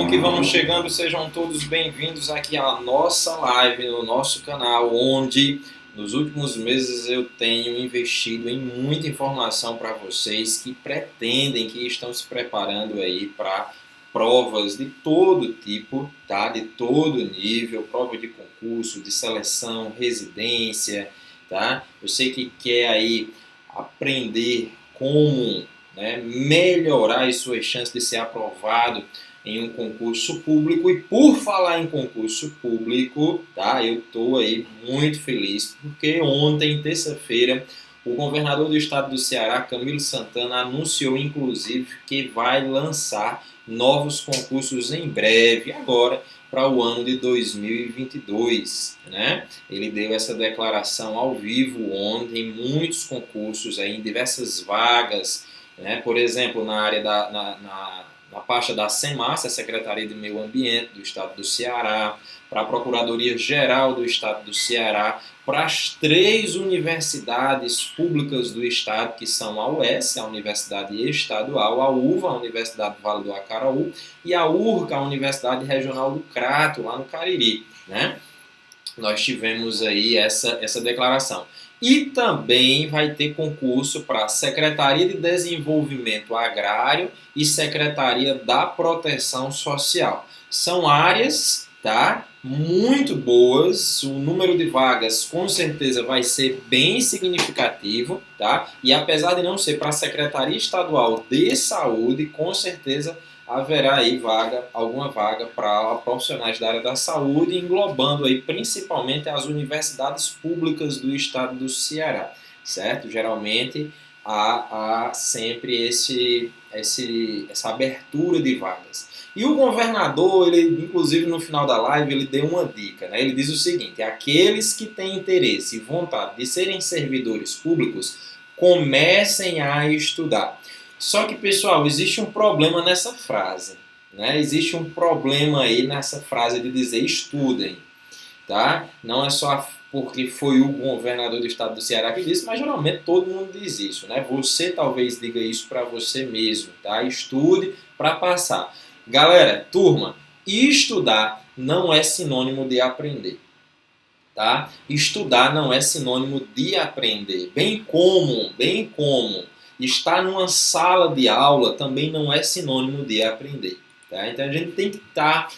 que vão chegando, sejam todos bem-vindos aqui à nossa live, no nosso canal, onde nos últimos meses eu tenho investido em muita informação para vocês que pretendem, que estão se preparando aí para provas de todo tipo, tá? De todo nível, prova de concurso, de seleção, residência, tá? Você que quer aí aprender como, né, melhorar as suas chances de ser aprovado em um concurso público. E por falar em concurso público, tá, eu estou aí muito feliz porque ontem, terça-feira, o governador do estado do Ceará, Camilo Santana, anunciou inclusive que vai lançar novos concursos em breve, agora para o ano de 2022, né? Ele deu essa declaração ao vivo ontem, muitos concursos aí, em diversas vagas, né? Por exemplo, na área na pasta da SEMASS, a Secretaria de Meio Ambiente do Estado do Ceará, para a Procuradoria-Geral do Estado do Ceará, para as 3 universidades públicas do Estado, que são a UES, a Universidade Estadual, a UVA, a Universidade Vale do Acaraú, e a URCA, a Universidade Regional do Crato, lá no Cariri, né? Nós tivemos aí essa declaração. E também vai ter concurso para a Secretaria de Desenvolvimento Agrário e Secretaria da Proteção Social. São áreas, tá, muito boas, o número de vagas com certeza vai ser bem significativo, tá? E apesar de não ser para a Secretaria Estadual de Saúde, com certeza haverá aí alguma vaga para profissionais da área da saúde, englobando aí principalmente as universidades públicas do estado do Ceará, certo? Geralmente há sempre essa abertura de vagas. E o governador, ele, inclusive no final da live, ele deu uma dica, né? Ele diz o seguinte: aqueles que têm interesse e vontade de serem servidores públicos, comecem a estudar. Só que, pessoal, existe um problema nessa frase, né? Existe um problema aí nessa frase de dizer estudem, tá? Não é só porque foi o governador do estado do Ceará que disse, mas geralmente todo mundo diz isso, né? Você talvez diga isso para você mesmo, tá? Estude para passar. Galera, turma, estudar não é sinônimo de aprender, tá? Estudar não é sinônimo de aprender, bem como estar numa sala de aula também não é sinônimo de aprender, tá? Então a gente tem que estar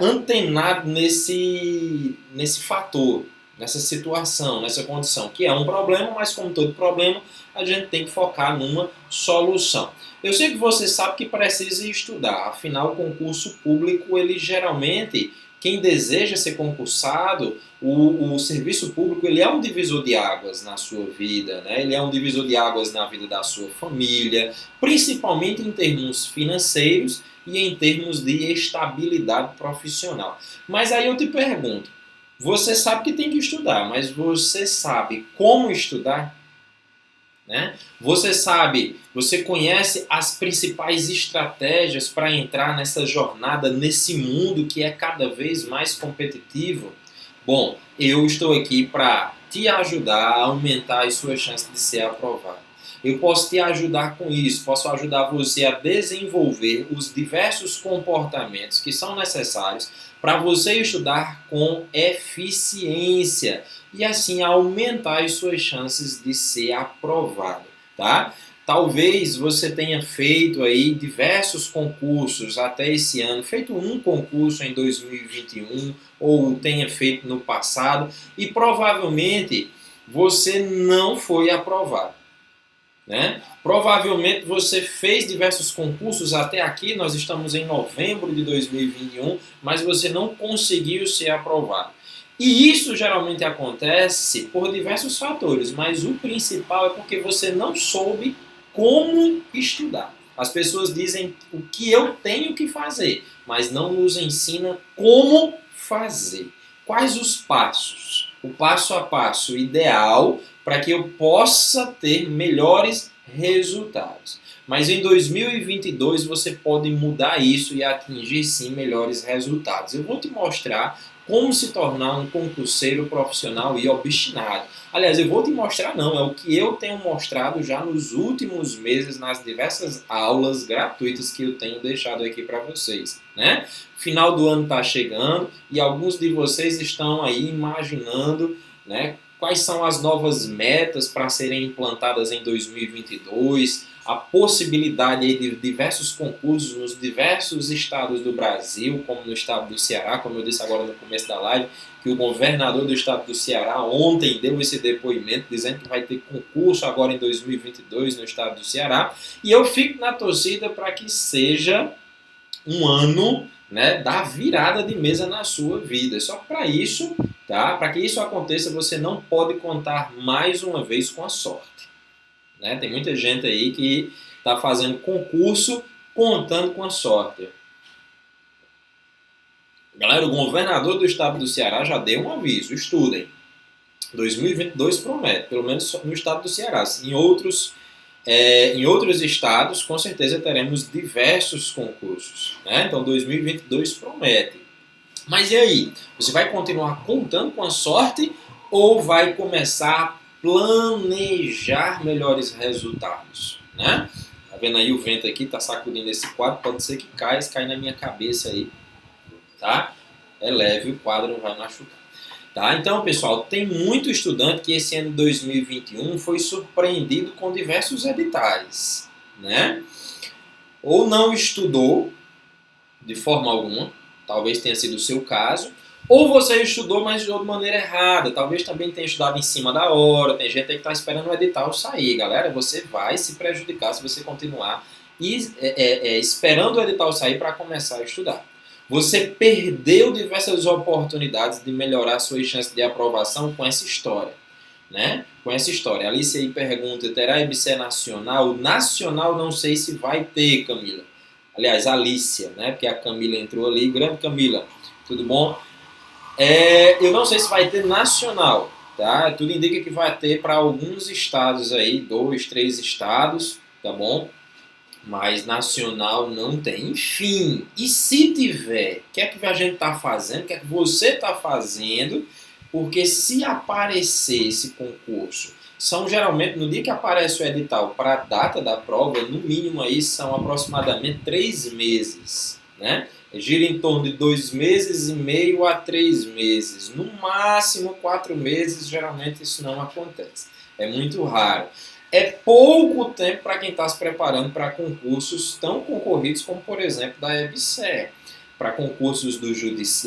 antenado nesse fator, nessa situação, nessa condição, que é um problema, mas como todo problema, a gente tem que focar numa solução. Eu sei que você sabe que precisa estudar, afinal o concurso público, ele geralmente, quem deseja ser concursado, o serviço público, ele é um divisor de águas na sua vida, né? Ele é um divisor de águas na vida da sua família, principalmente em termos financeiros e em termos de estabilidade profissional. Mas aí eu te pergunto, você sabe que tem que estudar, mas você sabe como estudar? Né? Você conhece as principais estratégias para entrar nessa jornada, nesse mundo que é cada vez mais competitivo? Bom, eu estou aqui para te ajudar a aumentar as suas chances de ser aprovado. Eu posso te ajudar com isso, posso ajudar você a desenvolver os diversos comportamentos que são necessários para você estudar com eficiência e assim aumentar as suas chances de ser aprovado, tá? Talvez você tenha feito aí diversos concursos até esse ano, feito um concurso em 2021 ou tenha feito no passado e provavelmente você não foi aprovado, né? Provavelmente você fez diversos concursos até aqui, nós estamos em novembro de 2021, mas você não conseguiu ser aprovado. E isso geralmente acontece por diversos fatores, mas o principal é porque você não soube como estudar. As pessoas dizem o que eu tenho que fazer, mas não nos ensina como fazer. Quais os passos? O passo a passo ideal para que eu possa ter melhores resultados. Mas em 2022 você pode mudar isso e atingir sim melhores resultados. Eu vou te mostrar como se tornar um concurseiro profissional e obstinado. Aliás, eu vou te mostrar não, é o que eu tenho mostrado já nos últimos meses nas diversas aulas gratuitas que eu tenho deixado aqui para vocês, né? Final do ano está chegando e alguns de vocês estão aí imaginando, né, quais são as novas metas para serem implantadas em 2022, a possibilidade de diversos concursos nos diversos estados do Brasil, como no estado do Ceará, como eu disse agora no começo da live, que o governador do estado do Ceará ontem deu esse depoimento dizendo que vai ter concurso agora em 2022 no estado do Ceará, e eu fico na torcida para que seja um ano, né, da virada de mesa na sua vida. Só que para isso, tá? Para que isso aconteça, você não pode contar mais uma vez com a sorte. Né? Tem muita gente aí que está fazendo concurso contando com a sorte. Galera, o governador do estado do Ceará já deu um aviso, estudem. 2022 promete, pelo menos no estado do Ceará. Em outros estados, com certeza teremos diversos concursos. Né? Então 2022 promete. Mas e aí? Você vai continuar contando com a sorte ou vai começar a planejar melhores resultados? Né? Tá vendo aí o vento aqui? Tá sacudindo esse quadro. Pode ser que caia, se cair na minha cabeça aí. Tá? É leve, o quadro não vai machucar. Tá? Então, pessoal, tem muito estudante que esse ano de 2021 foi surpreendido com diversos editais. Né? Ou não estudou de forma alguma, talvez tenha sido o seu caso, ou você estudou, mas estudou de maneira errada, talvez também tenha estudado em cima da hora, tem gente aí que está esperando o edital sair. Galera, você vai se prejudicar se você continuar esperando o edital sair para começar a estudar. Você perdeu diversas oportunidades de melhorar suas chances de aprovação com essa história. Né? Com essa história. Alice aí pergunta, terá EBC nacional? Nacional não sei se vai ter, Camila. Aliás, Alicia, né? Porque a Camila entrou ali. Grande Camila, tudo bom? Eu não sei se vai ter nacional, tá? Tudo indica que vai ter para alguns estados aí, 2, 3 estados, tá bom? Mas nacional não tem. Enfim, e se tiver, o que é que a gente está fazendo? O que é que você está fazendo? Porque se aparecer esse concurso, são geralmente, no dia que aparece o edital para a data da prova, no mínimo aí são aproximadamente 3 meses, né? Gira em torno de 2 meses e meio a 3 meses. No máximo 4 meses, geralmente isso não acontece. É muito raro. É pouco tempo para quem está se preparando para concursos tão concorridos como, por exemplo, da EBSER. Para concursos do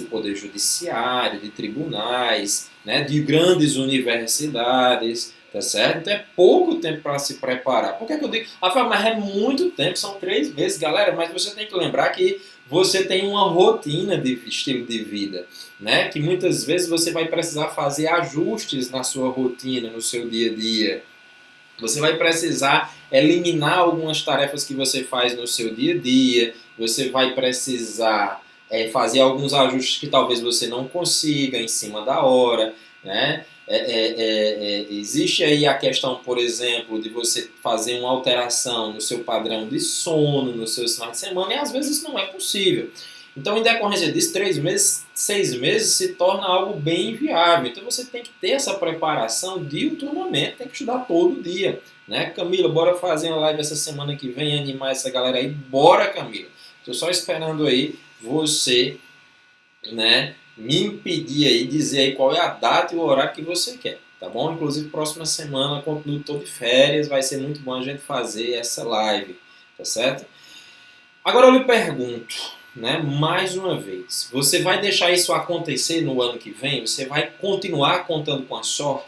Poder Judiciário, de tribunais, né, de grandes universidades, tá certo? Então é pouco tempo para se preparar. Por que eu digo? Mas é muito tempo, são 3 meses, galera, mas você tem que lembrar que você tem uma rotina de estilo de vida, né? Que muitas vezes você vai precisar fazer ajustes na sua rotina, no seu dia a dia. Você vai precisar eliminar algumas tarefas que você faz no seu dia a dia, você vai precisar fazer alguns ajustes que talvez você não consiga em cima da hora, né? Existe aí a questão, por exemplo, de você fazer uma alteração no seu padrão de sono, no seu final de semana, e às vezes isso não é possível. Então, em decorrência disso, 3 meses, 6 meses se torna algo bem inviável. Então, você tem que ter essa preparação diuturnamente, tem que estudar todo dia. Né? Camila, bora fazer uma live essa semana que vem, animar essa galera aí. Bora, Camila. Estou só esperando aí você, né, me impedir aí, dizer aí qual é a data e o horário que você quer. Tá bom? Inclusive, próxima semana, continuo todo de férias, vai ser muito bom a gente fazer essa live. Tá certo? Agora eu lhe pergunto, né, mais uma vez, você vai deixar isso acontecer no ano que vem? Você vai continuar contando com a sorte?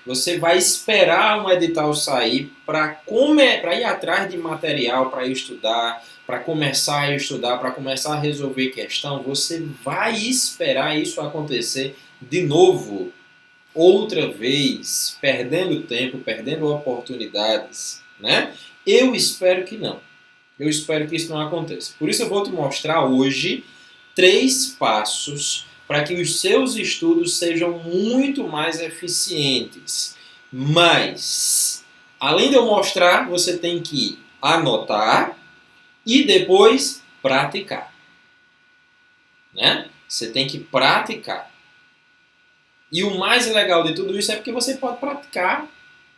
Você vai esperar um edital sair para ir atrás de material para estudar, para começar a estudar, para começar a resolver questão? Você vai esperar isso acontecer de novo, outra vez, perdendo tempo, perdendo oportunidades, né? Eu espero que não. Eu espero que isso não aconteça. Por isso eu vou te mostrar hoje 3 passos para que os seus estudos sejam muito mais eficientes. Mas, além de eu mostrar, você tem que anotar e depois praticar. Né? Você tem que praticar. E o mais legal de tudo isso é porque você pode praticar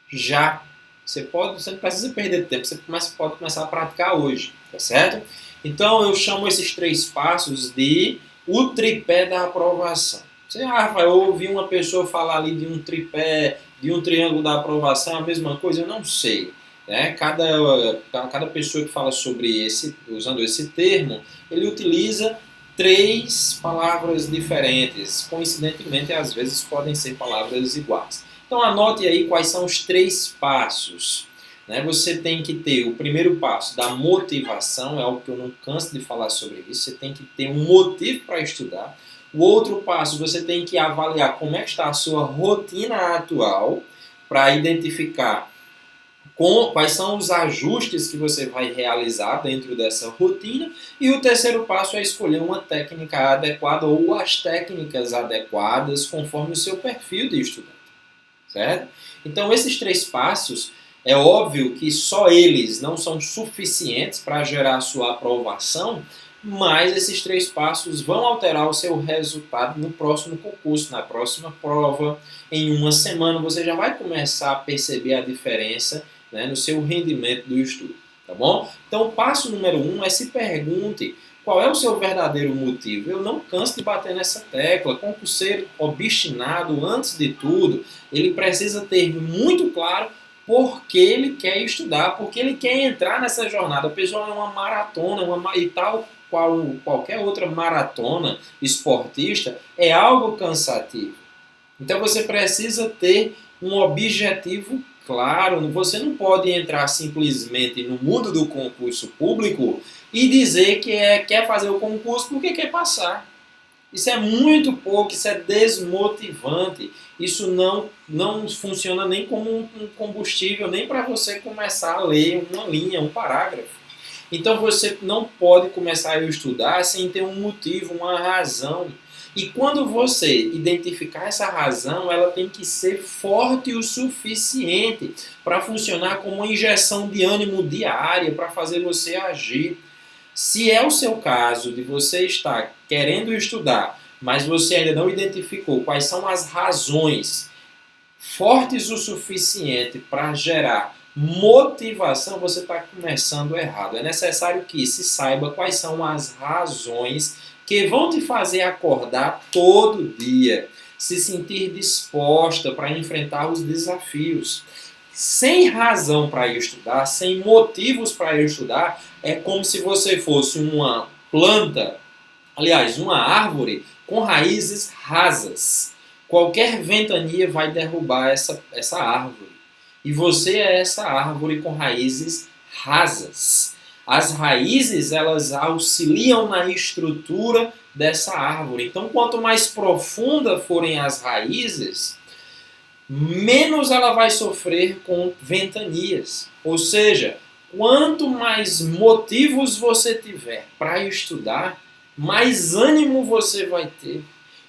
já. Você não precisa perder tempo, você pode começar a praticar hoje, tá certo? Então eu chamo esses 3 passos de o tripé da aprovação. Você, Rafael, eu ouvi uma pessoa falar ali de um tripé, de um triângulo da aprovação, a mesma coisa, eu não sei. Né? Cada pessoa que fala sobre usando esse termo, ele utiliza 3 palavras diferentes. Coincidentemente, às vezes podem ser palavras iguais. Então anote aí quais são os 3 passos. Né? Você tem que ter o primeiro passo da motivação, é algo que eu não canso de falar sobre isso. Você tem que ter um motivo para estudar. O outro passo, você tem que avaliar como é que está a sua rotina atual para identificar quais são os ajustes que você vai realizar dentro dessa rotina. E o terceiro passo é escolher uma técnica adequada ou as técnicas adequadas conforme o seu perfil de estudante. Certo? Então, esses 3 passos, é óbvio que só eles não são suficientes para gerar a sua aprovação, mas esses 3 passos vão alterar o seu resultado no próximo concurso, na próxima prova. Em uma semana você já vai começar a perceber a diferença, né, no seu rendimento do estudo. Tá bom? Então, o passo número 1 é se pergunte qual é o seu verdadeiro motivo. Eu não canso de bater nessa tecla. Concurseiro obstinado, antes de tudo, ele precisa ter muito claro por que ele quer estudar, porque ele quer entrar nessa jornada. A pessoa é uma maratona, e tal qual qualquer outra maratona esportista, é algo cansativo. Então você precisa ter um objetivo claro. Você não pode entrar simplesmente no mundo do concurso público e dizer que quer fazer o concurso porque quer passar. Isso é muito pouco, isso é desmotivante. Isso não funciona nem como um combustível, nem para você começar a ler uma linha, um parágrafo. Então você não pode começar a estudar sem ter um motivo, uma razão. E quando você identificar essa razão, ela tem que ser forte o suficiente para funcionar como uma injeção de ânimo diária, para fazer você agir. Se é o seu caso de você estar querendo estudar, mas você ainda não identificou quais são as razões fortes o suficiente para gerar motivação, você está começando errado. É necessário que se saiba quais são as razões que vão te fazer acordar todo dia, se sentir disposta para enfrentar os desafios. Sem razão para ir estudar, sem motivos para ir estudar, é como se você fosse uma planta, aliás, uma árvore com raízes rasas. Qualquer ventania vai derrubar essa árvore. E você é essa árvore com raízes rasas. As raízes, elas auxiliam na estrutura dessa árvore. Então, quanto mais profunda forem as raízes, menos ela vai sofrer com ventanias. Ou seja, quanto mais motivos você tiver para estudar, mais ânimo você vai ter,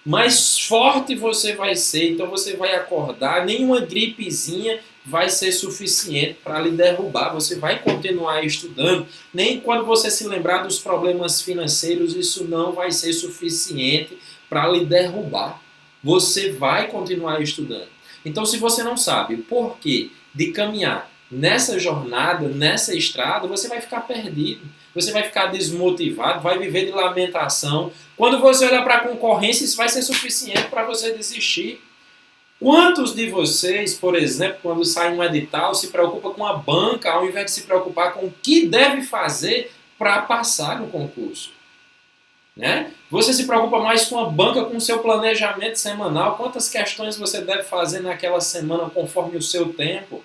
mais forte você vai ser. Então você vai acordar, nenhuma gripezinha vai ser suficiente para lhe derrubar. Você vai continuar estudando. Nem quando você se lembrar dos problemas financeiros, isso não vai ser suficiente para lhe derrubar. Você vai continuar estudando. Então, se você não sabe o porquê de caminhar nessa jornada, nessa estrada, você vai ficar perdido. Você vai ficar desmotivado, vai viver de lamentação. Quando você olhar para a concorrência, isso vai ser suficiente para você desistir. Quantos de vocês, por exemplo, quando sai um edital, se preocupa com a banca ao invés de se preocupar com o que deve fazer para passar no concurso? Né? Você se preocupa mais com a banca, com o seu planejamento semanal, quantas questões você deve fazer naquela semana conforme o seu tempo.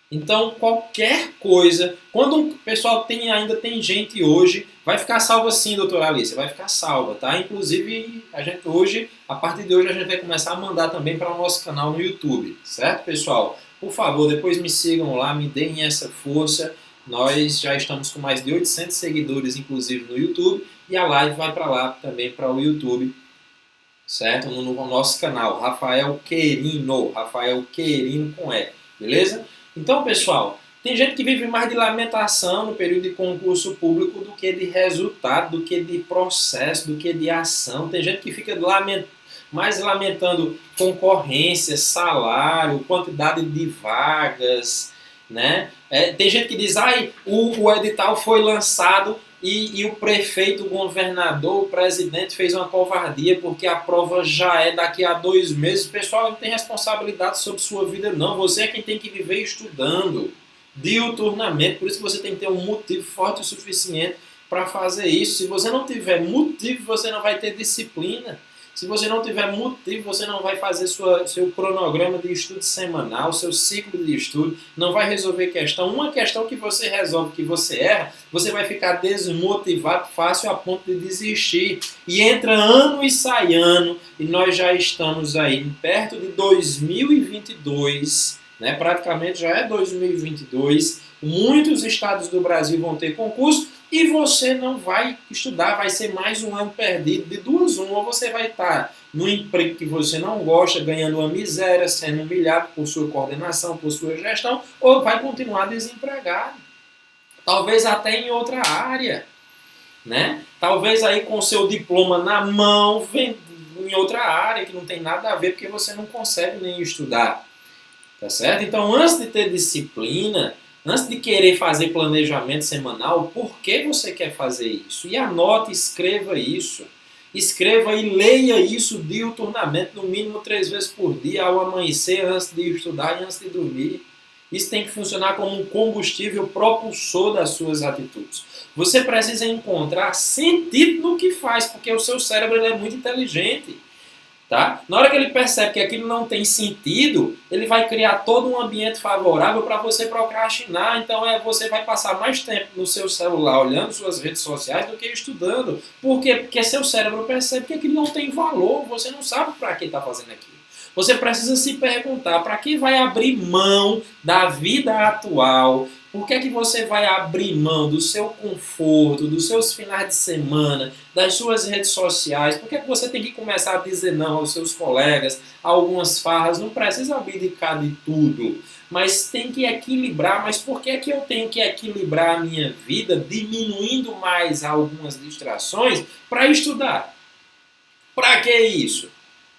Então, qualquer coisa, quando o pessoal ainda tem gente hoje, vai ficar salva sim, doutora Alice, vai ficar salva, tá? Inclusive, a partir de hoje, a gente vai começar a mandar também para o nosso canal no YouTube, certo, pessoal? Por favor, depois me sigam lá, me deem essa força. Nós já estamos com mais de 800 seguidores, inclusive, no YouTube, e a live vai para lá também, para o YouTube, certo? No nosso canal, Rafael Querino com E, beleza? Então, pessoal, Tem gente que vive mais de lamentação no período de concurso público do que de resultado, do que de processo, do que de ação. Tem gente que fica mais lamentando concorrência, salário, quantidade de vagas, né? Tem gente que diz, o edital foi lançado e o prefeito, o governador, o presidente fez uma covardia porque a prova já é daqui a 2 meses. O pessoal não tem responsabilidade sobre sua vida, não. Você é quem tem que viver estudando diuturnamente. Por isso que você tem que ter um motivo forte o suficiente para fazer isso. Se você não tiver motivo, você não vai ter disciplina. Se você não tiver motivo, você não vai fazer seu cronograma de estudo semanal, seu ciclo de estudo, não vai resolver questão. Uma questão que você resolve, que você erra, você vai ficar desmotivado fácil a ponto de desistir. E entra ano e sai ano, e nós já estamos aí perto de 2022, né? Praticamente já é 2022. Muitos estados do Brasil vão ter concurso, e você não vai estudar, vai ser mais um ano perdido, de 2 uma. Ou você vai estar no emprego que você não gosta, ganhando uma miséria, sendo humilhado por sua coordenação, por sua gestão, ou vai continuar desempregado. Talvez até em outra área, né? Talvez aí com o seu diploma na mão, em outra área que não tem nada a ver, porque você não consegue nem estudar. Tá certo? Então, antes de ter disciplina, antes de querer fazer planejamento semanal, por que você quer fazer isso? E anote, escreva isso. Escreva e leia isso diuturnamente, no mínimo 3 vezes por dia, ao amanhecer, antes de estudar e antes de dormir. Isso tem que funcionar como um combustível propulsor das suas atitudes. Você precisa encontrar sentido no que faz, porque o seu cérebro é muito inteligente. Tá? Na hora que ele percebe que aquilo não tem sentido, ele vai criar todo um ambiente favorável para você procrastinar. Então você vai passar mais tempo no seu celular olhando suas redes sociais do que estudando. Por quê? Porque seu cérebro percebe que aquilo não tem valor, você não sabe para que está fazendo aquilo. Você precisa se perguntar, para que vai abrir mão da vida atual? Por que é que você vai abrir mão do seu conforto, dos seus finais de semana, das suas redes sociais? Por que é que você tem que começar a dizer não aos seus colegas, a algumas farras? Não precisa abdicar de tudo, mas tem que equilibrar. Mas por que é que eu tenho que equilibrar a minha vida, diminuindo mais algumas distrações para estudar? Para que isso?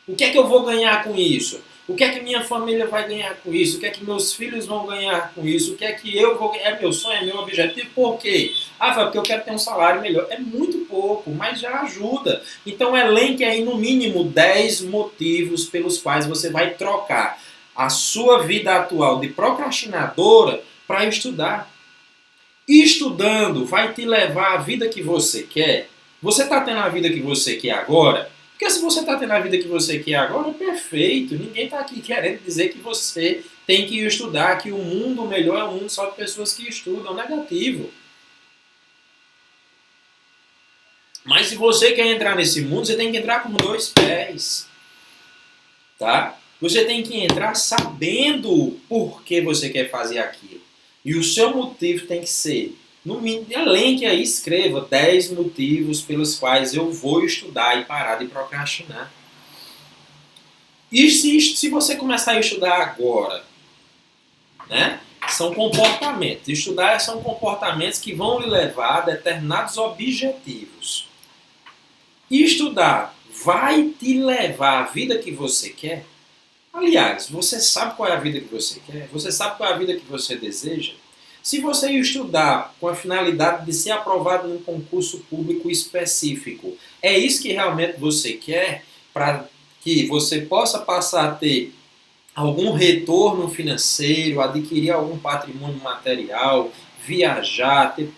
O que é que eu vou ganhar com isso? O que é que minha família vai ganhar com isso? O que é que meus filhos vão ganhar com isso? O que é que eu vou ganhar? É meu sonho, é meu objetivo. Por quê? Porque eu quero ter um salário melhor. É muito pouco, mas já ajuda. Então elenque aí no mínimo 10 motivos pelos quais você vai trocar a sua vida atual de procrastinadora para estudar. Estudando vai te levar à vida que você quer. Você está tendo a vida que você quer agora? Porque se você está tendo a vida que você quer agora, é perfeito. Ninguém está aqui querendo dizer que você tem que estudar, que o mundo melhor é um mundo só de pessoas que estudam. Negativo. Mas se você quer entrar nesse mundo, você tem que entrar com 2 pés. Tá? Você tem que entrar sabendo por que você quer fazer aquilo. E o seu motivo tem que ser, no mínimo, elenque aí, escreva 10 motivos pelos quais eu vou estudar e parar de procrastinar. E se você começar a estudar agora, né? São comportamentos. Estudar são comportamentos que vão lhe levar a determinados objetivos. E estudar vai te levar à vida que você quer? Aliás, você sabe qual é a vida que você quer? Você sabe qual é a vida que você deseja? Se você estudar com a finalidade de ser aprovado num concurso público específico, é isso que realmente você quer para que você possa passar a ter algum retorno financeiro, adquirir algum patrimônio material, viajar, ter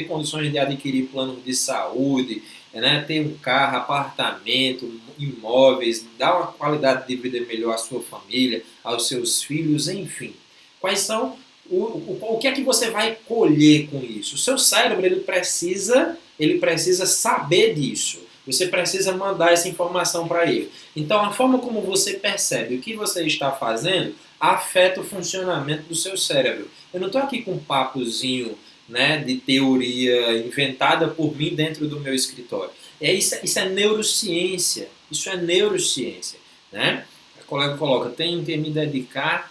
condições de adquirir planos de saúde, né, ter um carro, apartamento, imóveis, dar uma qualidade de vida melhor à sua família, aos seus filhos, enfim. Quais são o que é que você vai colher com isso? O seu cérebro ele precisa saber disso. Você precisa mandar essa informação para ele. Então, a forma como você percebe o que você está fazendo afeta o funcionamento do seu cérebro. Eu não estou aqui com um papozinho, né, de teoria inventada por mim dentro do meu escritório. Isso é neurociência. Isso é neurociência. Né? O colega coloca, tenho que me dedicar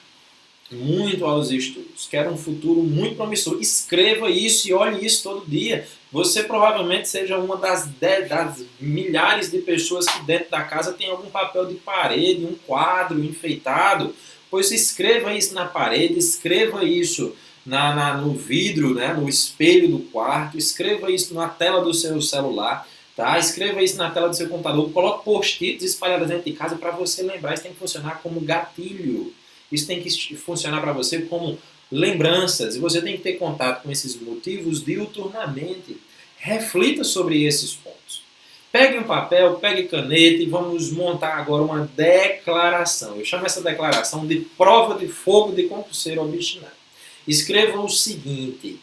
muito aos estudos, quero um futuro muito promissor. Escreva isso e olhe isso todo dia. Você provavelmente seja uma das milhares de pessoas que dentro da casa tem algum papel de parede, um quadro enfeitado. Pois escreva isso na parede, escreva isso no vidro, né, no espelho do quarto, escreva isso na tela do seu celular, tá? Escreva isso na tela do seu computador, coloque post-its espalhados dentro de casa para você lembrar. Isso tem que funcionar como gatilho. Isso tem que funcionar para você como lembranças. E você tem que ter contato com esses motivos diuturnamente. Reflita sobre esses pontos. Pegue um papel, pegue caneta e vamos montar agora uma declaração. Eu chamo essa declaração de prova de fogo de concurseiro obstinado. Escreva o seguinte.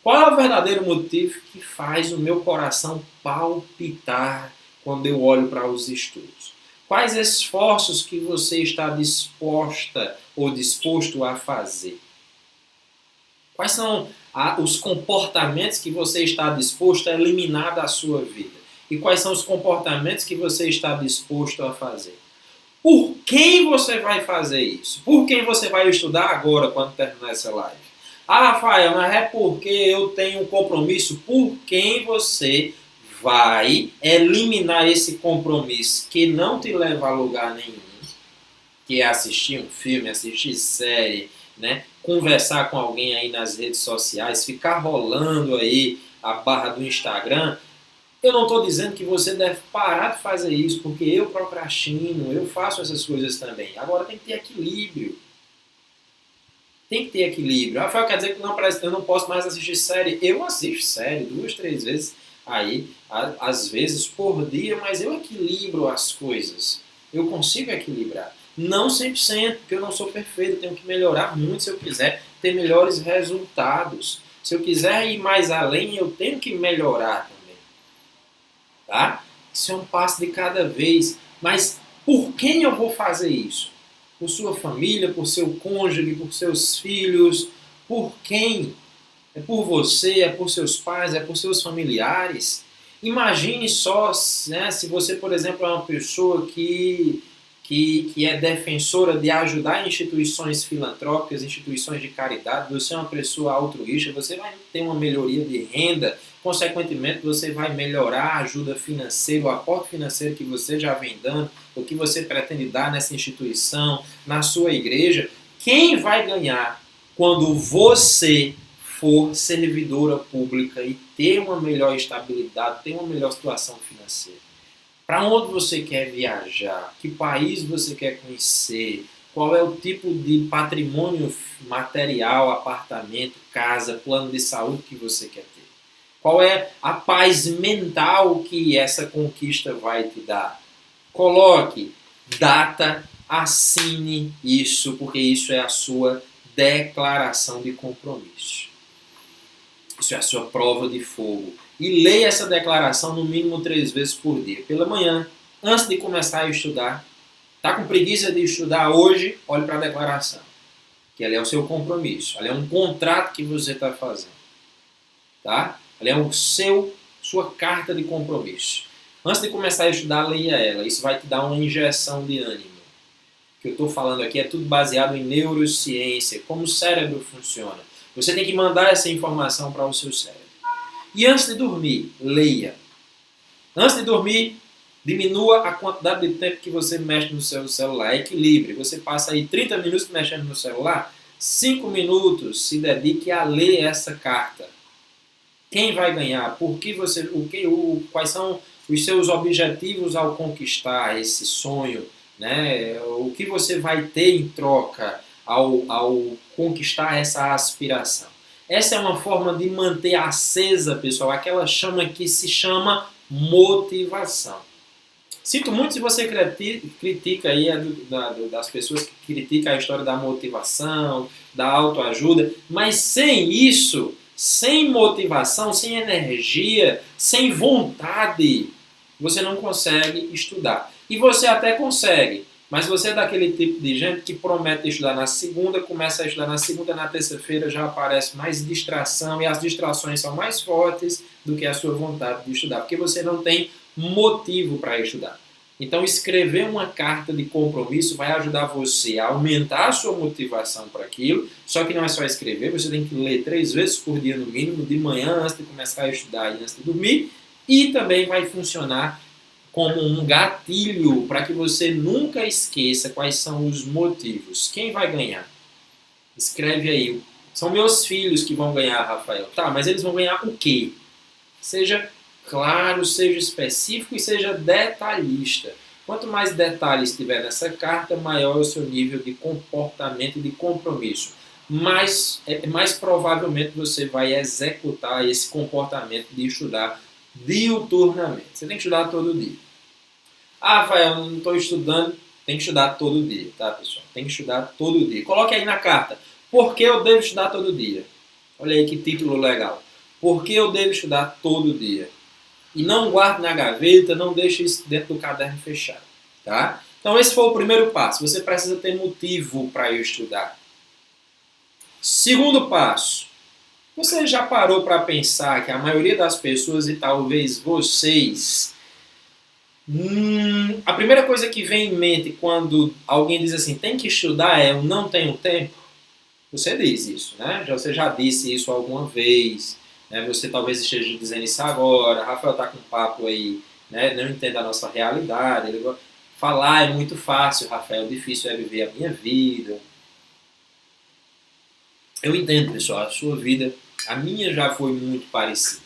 Qual é o verdadeiro motivo que faz o meu coração palpitar quando eu olho para os estudos? Quais esforços que você está disposta ou disposto a fazer? Quais são os comportamentos que você está disposto a eliminar da sua vida? E quais são os comportamentos que você está disposto a fazer? Por quem você vai fazer isso? Por quem você vai estudar agora quando terminar essa live? Ah, Rafael, mas é porque eu tenho um compromisso. Por quem você vai eliminar esse compromisso que não te leva a lugar nenhum, que é assistir um filme, assistir série, né? Conversar com alguém aí nas redes sociais, ficar rolando aí a barra do Instagram. Eu não estou dizendo que você deve parar de fazer isso, porque eu procrastino, eu faço essas coisas também. Agora tem que ter equilíbrio. Rafael, quer dizer que eu não posso mais assistir série? Eu assisto série 2, 3 vezes aí, às vezes por dia, mas eu equilibro as coisas. Eu consigo equilibrar. Não 100%, porque eu não sou perfeito, eu tenho que melhorar muito se eu quiser ter melhores resultados. Se eu quiser ir mais além, eu tenho que melhorar também. Tá? Isso é um passo de cada vez. Mas por quem eu vou fazer isso? Por sua família, por seu cônjuge, por seus filhos? Por quem? É por você, é por seus pais, é por seus familiares? Imagine só, né, se você, por exemplo, é uma pessoa que é defensora de ajudar instituições filantrópicas, instituições de caridade, você é uma pessoa altruísta, você vai ter uma melhoria de renda, consequentemente você vai melhorar a ajuda financeira, o aporte financeiro que você já vem dando, o que você pretende dar nessa instituição, na sua igreja. Quem vai ganhar quando você for servidora pública e ter uma melhor estabilidade, ter uma melhor situação financeira? Para onde você quer viajar? Que país você quer conhecer? Qual é o tipo de patrimônio material, apartamento, casa, plano de saúde que você quer ter? Qual é a paz mental que essa conquista vai te dar? Coloque data, assine isso, porque isso é a sua declaração de compromisso. Isso é a sua prova de fogo. E leia essa declaração no mínimo 3 vezes por dia. Pela manhã, antes de começar a estudar. Está com preguiça de estudar hoje? Olhe para a declaração. Que ela é o seu compromisso. Ela é um contrato que você está fazendo. Tá? Ela é sua carta de compromisso. Antes de começar a estudar, leia ela. Isso vai te dar uma injeção de ânimo. O que eu estou falando aqui é tudo baseado em neurociência. Como o cérebro funciona. Você tem que mandar essa informação para o seu cérebro. E antes de dormir, leia. Antes de dormir, diminua a quantidade de tempo que você mexe no seu celular. Equilibre. Você passa aí 30 minutos mexendo no celular, 5 minutos se dedique a ler essa carta. Quem vai ganhar? Quais são os seus objetivos ao conquistar esse sonho? Né? O que você vai ter em troca ao conquistar essa aspiração? Essa é uma forma de manter acesa, pessoal, aquela chama que se chama motivação. Sinto muito se você critica aí das pessoas que criticam a história da motivação, da autoajuda, mas sem isso, sem motivação, sem energia, sem vontade, você não consegue estudar. E você até consegue, mas você é daquele tipo de gente que promete estudar na segunda, começa a estudar na segunda, na terça-feira já aparece mais distração e as distrações são mais fortes do que a sua vontade de estudar, porque você não tem motivo para estudar. Então, escrever uma carta de compromisso vai ajudar você a aumentar a sua motivação para aquilo. Só que não é só escrever, você tem que ler 3 vezes por dia no mínimo, de manhã, antes de começar a estudar e antes de dormir. E também vai funcionar como um gatilho para que você nunca esqueça quais são os motivos. Quem vai ganhar? Escreve aí. São meus filhos que vão ganhar, Rafael. Tá, mas eles vão ganhar o quê? Seja claro, seja específico e seja detalhista. Quanto mais detalhes tiver nessa carta, maior é o seu nível de comportamento e de compromisso. Mais provavelmente você vai executar esse comportamento de estudar diuturnamente. Você tem que estudar todo dia. Ah, Rafael, eu não estou estudando. Tem que estudar todo dia, tá, pessoal? Tem que estudar todo dia. Coloque aí na carta. Por que eu devo estudar todo dia? Olha aí que título legal. Por que eu devo estudar todo dia? E não guarde na gaveta, não deixe isso dentro do caderno fechado, tá? Então esse foi o primeiro passo. Você precisa ter motivo para estudar. Segundo passo. Você já parou para pensar que a maioria das pessoas, e talvez vocês, a primeira coisa que vem em mente quando alguém diz assim, tem que estudar, é eu não tenho tempo? Você diz isso, né? Você já disse isso alguma vez, né? Você talvez esteja dizendo isso agora, Rafael está com um papo aí, né? Não entende a nossa realidade, falar é muito fácil, Rafael, difícil é viver a minha vida. Eu entendo, pessoal, a sua vida, a minha já foi muito parecida,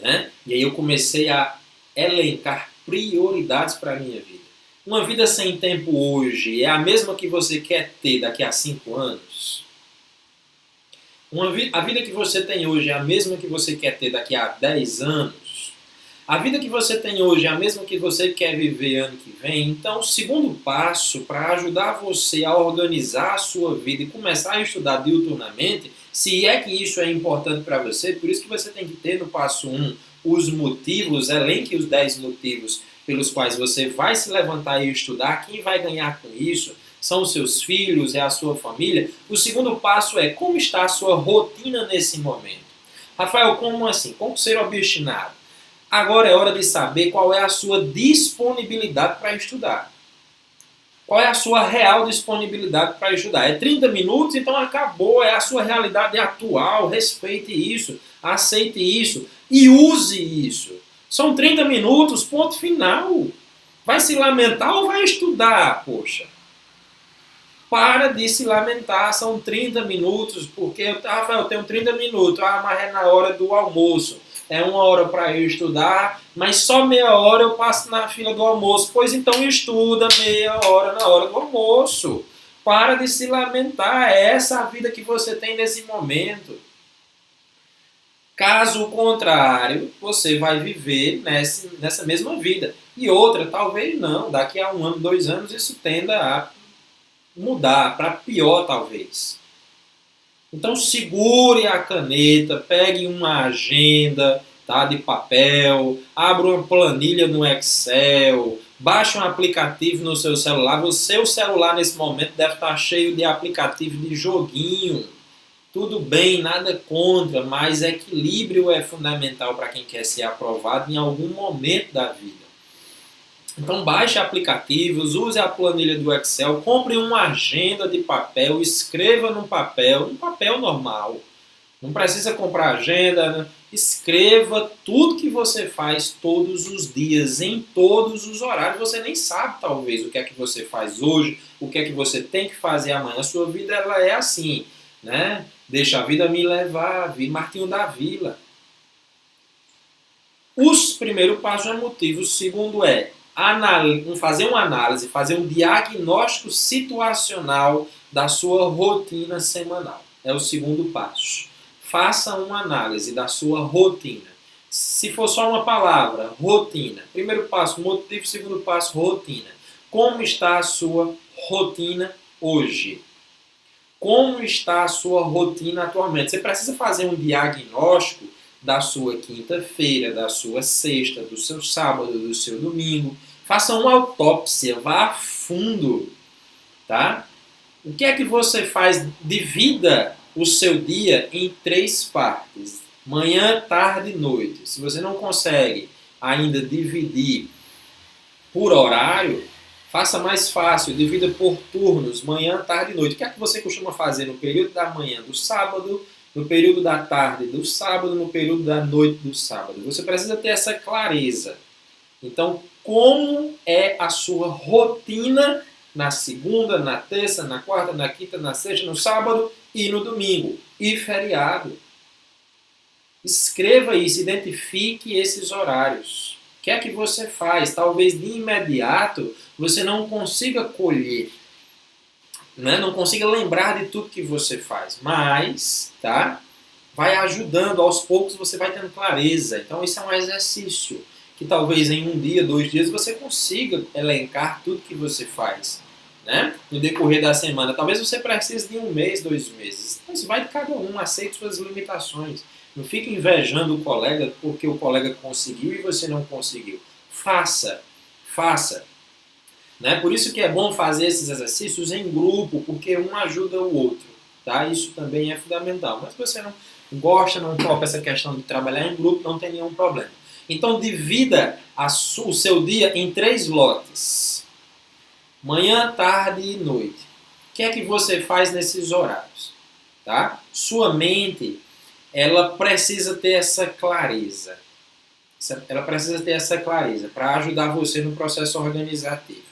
né? E aí eu comecei a elencar prioridades para a minha vida. Uma vida sem tempo hoje é a mesma que você quer ter daqui a 5 anos? A vida que você tem hoje é a mesma que você quer ter daqui a 10 anos? A vida que você tem hoje é a mesma que você quer viver ano que vem? Então, o segundo passo para ajudar você a organizar a sua vida e começar a estudar diuturnamente, se é que isso é importante para você, por isso que você tem que ter no passo 1 os motivos, elenque os 10 motivos pelos quais você vai se levantar e estudar, quem vai ganhar com isso são os seus filhos, é a sua família. O segundo passo é como está a sua rotina nesse momento. Rafael, como assim? Como ser obstinado? Agora é hora de saber qual é a sua disponibilidade para estudar. Qual é a sua real disponibilidade para estudar? É 30 minutos, então acabou, é a sua realidade atual, respeite isso, aceite isso e use isso. São 30 minutos, ponto final. Vai se lamentar ou vai estudar, poxa? Para de se lamentar, são 30 minutos, porque, Rafael, eu tenho 30 minutos, mas é na hora do almoço. É 1 hora para eu estudar, mas só meia hora eu passo na fila do almoço. Pois então estuda meia hora na hora do almoço. Para de se lamentar, é essa a vida que você tem nesse momento. Caso contrário, você vai viver nessa mesma vida. E outra, talvez não, daqui a 1 ano, 2 anos, isso tenda a mudar, para pior talvez. Então segure a caneta, pegue uma agenda, tá, de papel, abra uma planilha no Excel, baixe um aplicativo no seu celular. O seu celular nesse momento deve estar cheio de aplicativo de joguinho. Tudo bem, nada contra, mas equilíbrio é fundamental para quem quer ser aprovado em algum momento da vida. Então baixe aplicativos, use a planilha do Excel, compre uma agenda de papel, escreva num papel normal. Não precisa comprar agenda, né? Escreva tudo que você faz todos os dias, em todos os horários. Você nem sabe, talvez, o que é que você faz hoje, o que é que você tem que fazer amanhã. A sua vida ela é assim, né? Deixa a vida me levar, vi Martinho da Vila. Os primeiro passo é motivo, o segundo é fazer uma análise, fazer um diagnóstico situacional da sua rotina semanal. É o segundo passo. Faça uma análise da sua rotina. Se for só uma palavra, rotina. Primeiro passo, motivo. Segundo passo, rotina. Como está a sua rotina hoje? Como está a sua rotina atualmente? Você precisa fazer um diagnóstico da sua quinta-feira, da sua sexta, do seu sábado, do seu domingo. Faça uma autópsia, vá a fundo, tá? O que é que você faz? Divida o seu dia em 3 partes. Manhã, tarde e noite. Se você não consegue ainda dividir por horário, faça mais fácil, divida por turnos, manhã, tarde e noite. O que é que você costuma fazer no período da manhã do sábado, no período da tarde do sábado, no período da noite do sábado? Você precisa ter essa clareza. Então, como é a sua rotina na segunda, na terça, na quarta, na quinta, na sexta, no sábado e no domingo? E feriado. Escreva isso, identifique esses horários. O que é que você faz? Talvez de imediato você não consiga colher, né? Não consiga lembrar de tudo que você faz, mas, tá? Vai ajudando, aos poucos você vai tendo clareza. Então isso é um exercício que talvez em um dia, 2 dias você consiga elencar tudo que você faz, né? No decorrer da semana. Talvez você precise de 1 mês, 2 meses. Então isso vai de cada um, aceite suas limitações. Não fique invejando o colega porque o colega conseguiu e você não conseguiu. Faça, faça. Né? Por isso que é bom fazer esses exercícios em grupo, porque um ajuda o outro. Tá? Isso também é fundamental. Mas se você não gosta, não topa essa questão de trabalhar em grupo, não tem nenhum problema. Então divida o seu dia em 3 lotes. Manhã, tarde e noite. O que é que você faz nesses horários? Tá? Sua mente, ela precisa ter essa clareza. Ela precisa ter essa clareza para ajudar você no processo organizativo.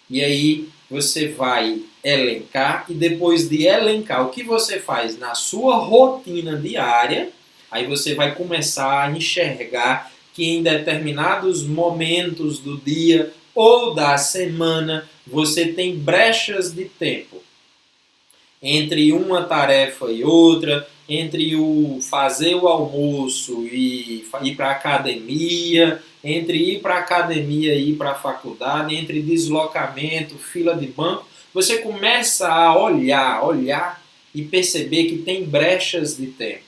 E aí você vai elencar e depois de elencar o que você faz na sua rotina diária, aí você vai começar a enxergar que em determinados momentos do dia ou da semana você tem brechas de tempo entre uma tarefa e outra, entre o fazer o almoço e ir para a academia, entre ir para a academia e ir para a faculdade, entre deslocamento, fila de banco, você começa a olhar e perceber que tem brechas de tempo.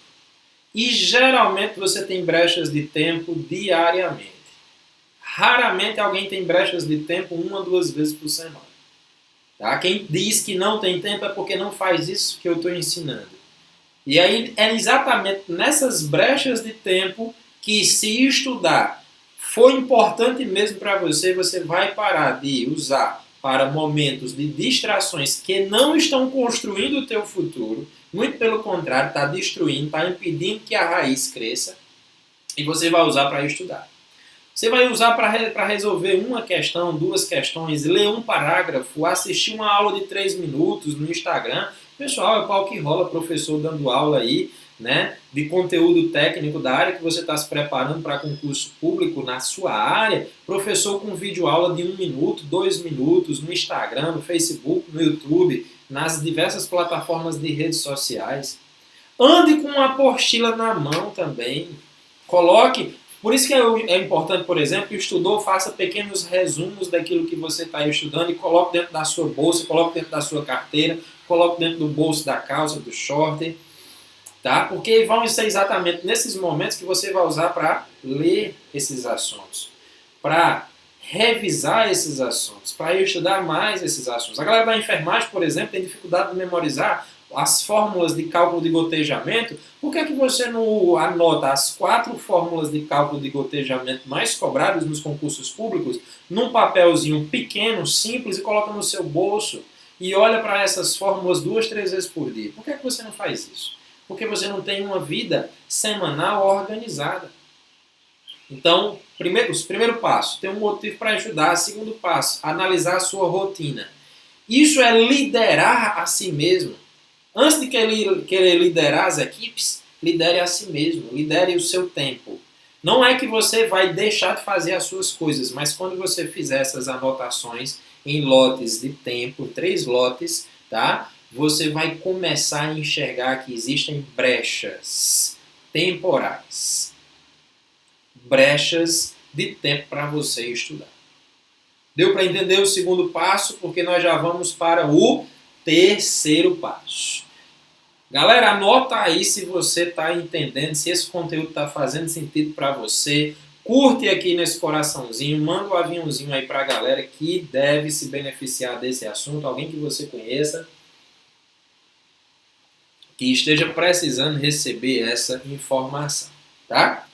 E geralmente você tem brechas de tempo diariamente. Raramente alguém tem brechas de tempo 1 a 2 vezes por semana. Tá? Quem diz que não tem tempo é porque não faz isso que eu estou ensinando. E aí é exatamente nessas brechas de tempo que, se estudar for importante mesmo para você, você vai parar de usar para momentos de distrações que não estão construindo o teu futuro, muito pelo contrário, está destruindo, está impedindo que a raiz cresça, e você vai usar para estudar. Você vai usar para resolver uma questão, 2 questões, ler um parágrafo, assistir uma aula de 3 minutos no Instagram. Pessoal, é o pau que rola, professor dando aula aí, né, de conteúdo técnico da área que você está se preparando para concurso público na sua área. Professor com vídeo aula de 1 minuto, 2 minutos no Instagram, no Facebook, no YouTube, nas diversas plataformas de redes sociais. Ande com uma apostila na mão também. Coloque. Por isso que é importante, por exemplo, que o estudou faça pequenos resumos daquilo que você está estudando e coloque dentro da sua bolsa, coloque dentro da sua carteira, coloque dentro do bolso da calça, do short, tá? Porque vão ser exatamente nesses momentos que você vai usar para ler esses assuntos, para revisar esses assuntos, para estudar mais esses assuntos. A galera da enfermagem, por exemplo, tem dificuldade de memorizar as fórmulas de cálculo de gotejamento. Por que você não anota as 4 fórmulas de cálculo de gotejamento mais cobradas nos concursos públicos num papelzinho pequeno, simples, e coloca no seu bolso e olha para essas fórmulas 2, 3 vezes por dia? Por que você não faz isso? Porque você não tem uma vida semanal organizada. Então, primeiro passo, tem um motivo para ajudar. Segundo passo, analisar a sua rotina. Isso é liderar a si mesmo. Antes de querer liderar as equipes, lidere a si mesmo, lidere o seu tempo. Não é que você vai deixar de fazer as suas coisas, mas quando você fizer essas anotações em lotes de tempo, 3 lotes, tá? Você vai começar a enxergar que existem brechas temporais. Brechas de tempo para você estudar. Deu para entender o segundo passo? Porque nós já vamos para o terceiro passo. Galera, anota aí se você está entendendo, se esse conteúdo está fazendo sentido para você. Curte aqui nesse coraçãozinho, manda um aviãozinho aí para a galera que deve se beneficiar desse assunto, alguém que você conheça, que esteja precisando receber essa informação, tá?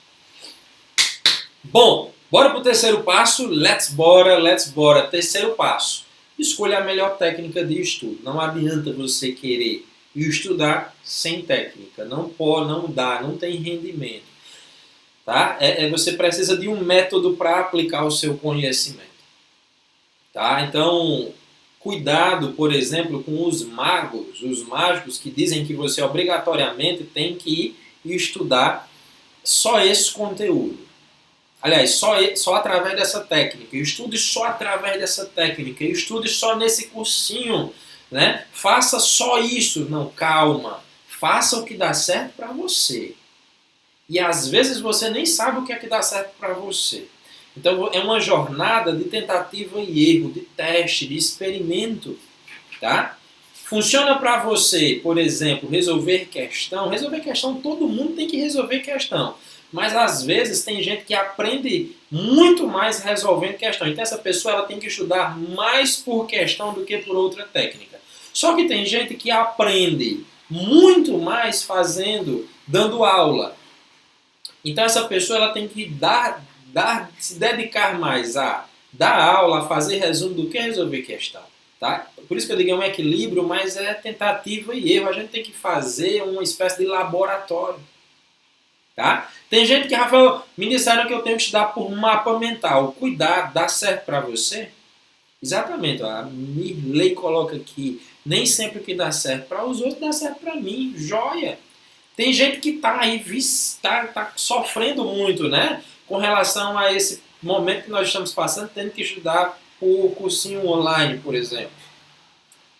Bom, Bora pro terceiro passo? Let's bora, let's bora. Terceiro passo. Escolha a melhor técnica de estudo. Não adianta você querer estudar sem técnica. Não pode, não dá, não tem rendimento. Tá? Você precisa de um método para aplicar o seu conhecimento. Tá? Então, cuidado, por exemplo, com os magos, os mágicos que dizem que você obrigatoriamente tem que estudar só esse conteúdo. Aliás, só através dessa técnica. Estude só através dessa técnica. Estude só nesse cursinho. Né? Faça só isso. Não, calma. Faça o que dá certo para você. E às vezes você nem sabe o que é que dá certo para você. Então é uma jornada de tentativa e erro, de teste, de experimento. Tá? Funciona para você, por exemplo, resolver questão. Resolver questão, todo mundo tem que resolver questão. Mas às vezes tem gente que aprende muito mais resolvendo questão. Então essa pessoa ela tem que estudar mais por questão do que por outra técnica. Só que tem gente que aprende muito mais dando aula. Então essa pessoa ela tem que se dedicar mais a dar aula, a fazer resumo do que resolver questão. Tá? Por isso que eu digo é um equilíbrio, mas é tentativa e erro. A gente tem que fazer uma espécie de laboratório. Tá? Tem gente que, Rafael, me disseram que eu tenho que estudar por mapa mental. Cuidado, dá certo para você? Exatamente, a Mirley coloca aqui, nem sempre o que dá certo para os outros dá certo para mim, joia. Tem gente que está aí, tá sofrendo muito, né? Com relação a esse momento que nós estamos passando, tendo que estudar por cursinho online, por exemplo.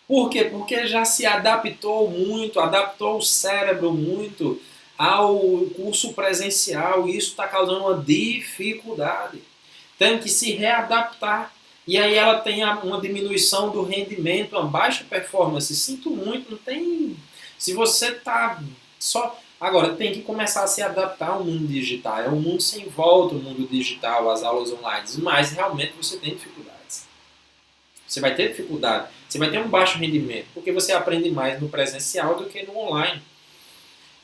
Por quê? Porque já se adaptou muito, adaptou o cérebro muito ao curso presencial e isso está causando uma dificuldade. Tem que se readaptar. E aí ela tem uma diminuição do rendimento, uma baixa performance. Sinto muito, não tem... Se você está só... Agora, tem que começar a se adaptar ao mundo digital. É um mundo sem volta, o mundo digital, as aulas online. Mas realmente você tem dificuldades. Você vai ter dificuldade. Você vai ter um baixo rendimento, porque você aprende mais no presencial do que no online.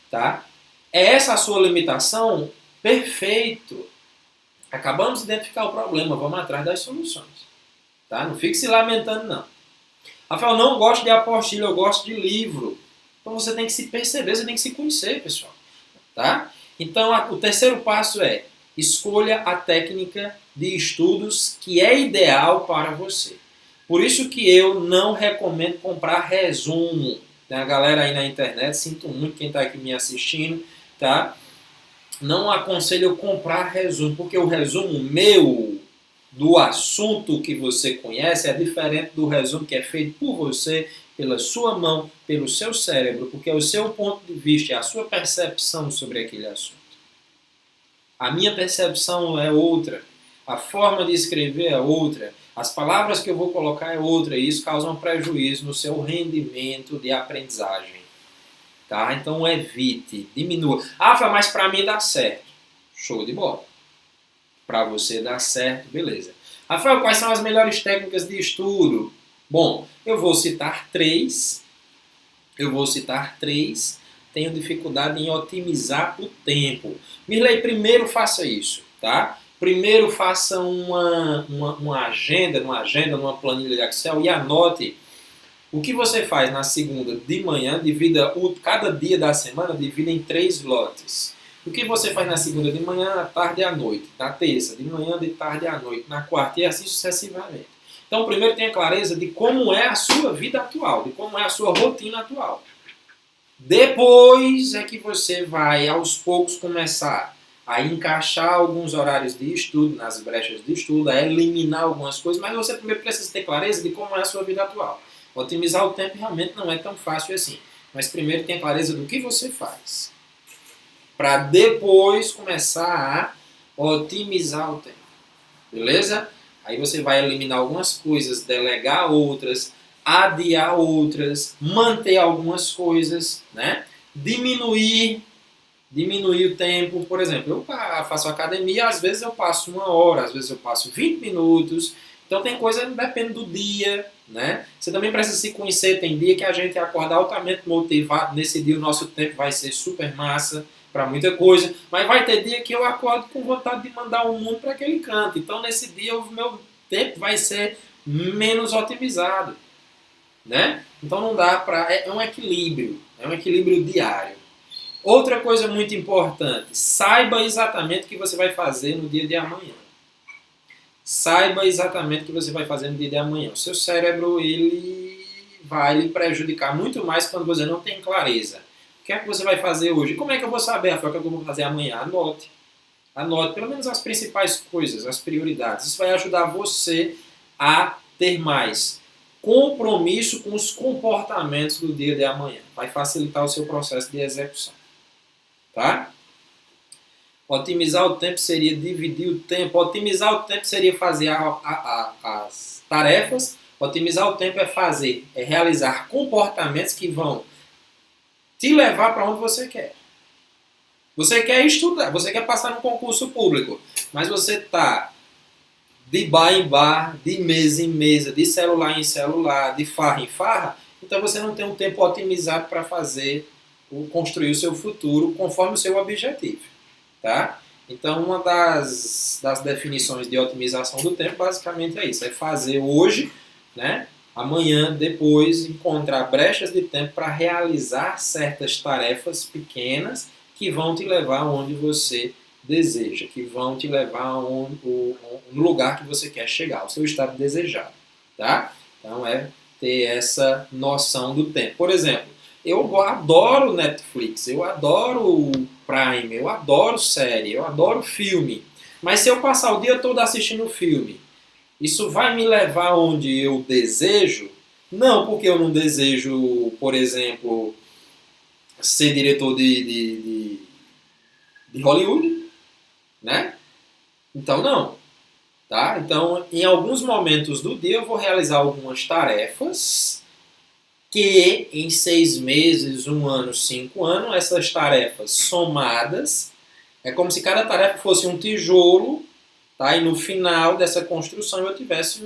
Tá? É essa a sua limitação? Perfeito. Acabamos de identificar o problema, vamos atrás das soluções. Tá? Não fique se lamentando, não. Rafael, não gosto de apostila, eu gosto de livro. Então você tem que se perceber, você tem que se conhecer, pessoal. Tá? Então o terceiro passo é escolha a técnica de estudos que é ideal para você. Por isso que eu não recomendo comprar resumo. Tem a galera aí na internet, sinto muito quem está aqui me assistindo, tá? Não aconselho comprar resumo, porque o resumo meu do assunto que você conhece é diferente do resumo que é feito por você, pela sua mão, pelo seu cérebro, porque é o seu ponto de vista, é a sua percepção sobre aquele assunto. A minha percepção é outra, a forma de escrever é outra, as palavras que eu vou colocar é outra, e isso causa um prejuízo no seu rendimento de aprendizagem. Tá? Então evite, diminua. Ah, mas para mim dá certo. Show de bola. Para você dar certo, beleza. Rafael, quais são as melhores técnicas de estudo? Bom, eu vou citar três. Tenho dificuldade em otimizar o tempo. Mirley, primeiro faça isso, tá? Primeiro faça uma agenda, numa planilha de Excel e anote o que você faz na segunda de manhã, cada dia da semana, divida em 3 lotes. O que você faz na segunda de manhã, à tarde e à noite. Na terça, de manhã, de tarde e à noite. Na quarta e assim sucessivamente. Então, primeiro tenha clareza de como é a sua vida atual, de como é a sua rotina atual. Depois é que você vai, aos poucos, começar a encaixar alguns horários de estudo, nas brechas de estudo, a eliminar algumas coisas, mas você primeiro precisa ter clareza de como é a sua vida atual. Otimizar o tempo realmente não é tão fácil assim. Mas primeiro tenha clareza do que você faz. Para depois começar a otimizar o tempo. Beleza? Aí você vai eliminar algumas coisas, delegar outras, adiar outras, manter algumas coisas, né? Diminuir o tempo. Por exemplo, eu faço academia, às vezes eu passo 1 hora, às vezes eu passo 20 minutos. Então tem coisa que depende do dia, né? Você também precisa se conhecer. Tem dia que a gente acorda altamente motivado, nesse dia o nosso tempo vai ser super massa. para muita coisa, mas vai ter dia que eu acordo com vontade de mandar o mundo para aquele canto. Então, nesse dia, o meu tempo vai ser menos otimizado, né? Então, não dá para... É um equilíbrio diário. Outra coisa muito importante, saiba exatamente o que você vai fazer no dia de amanhã. Saiba exatamente o que você vai fazer no dia de amanhã. O seu cérebro, ele vai lhe prejudicar muito mais quando você não tem clareza. O que é que você vai fazer hoje? Como é que eu vou saber, Rafael, o que é que eu vou fazer amanhã? Anote. Anote pelo menos as principais coisas, as prioridades. Isso vai ajudar você a ter mais compromisso com os comportamentos do dia de amanhã. Vai facilitar o seu processo de execução. Tá? Otimizar o tempo seria dividir o tempo. Otimizar o tempo seria fazer as tarefas. Otimizar o tempo é realizar comportamentos que vão te levar para onde você quer. Você quer estudar, você quer passar no concurso público, mas você está de bar em bar, de mesa em mesa, de celular em celular, de farra em farra, então você não tem um tempo otimizado para construir o seu futuro conforme o seu objetivo. Tá? Então, uma das definições de otimização do tempo basicamente é isso, é fazer hoje, né? Amanhã, depois, encontrar brechas de tempo para realizar certas tarefas pequenas que vão te levar onde você deseja, que vão te levar no lugar que você quer chegar, o seu estado desejado. Tá? Então, é ter essa noção do tempo. Por exemplo, eu adoro Netflix, eu adoro Prime, eu adoro série, eu adoro filme. Mas se eu passar o dia todo assistindo filme, isso vai me levar onde eu desejo? Não, porque eu não desejo, por exemplo, ser diretor de Hollywood, né? Então não. Tá? Então, em alguns momentos do dia eu vou realizar algumas tarefas que em 6 meses, 1 ano, 5 anos, essas tarefas somadas, é como se cada tarefa fosse um tijolo, tá? E no final dessa construção eu tivesse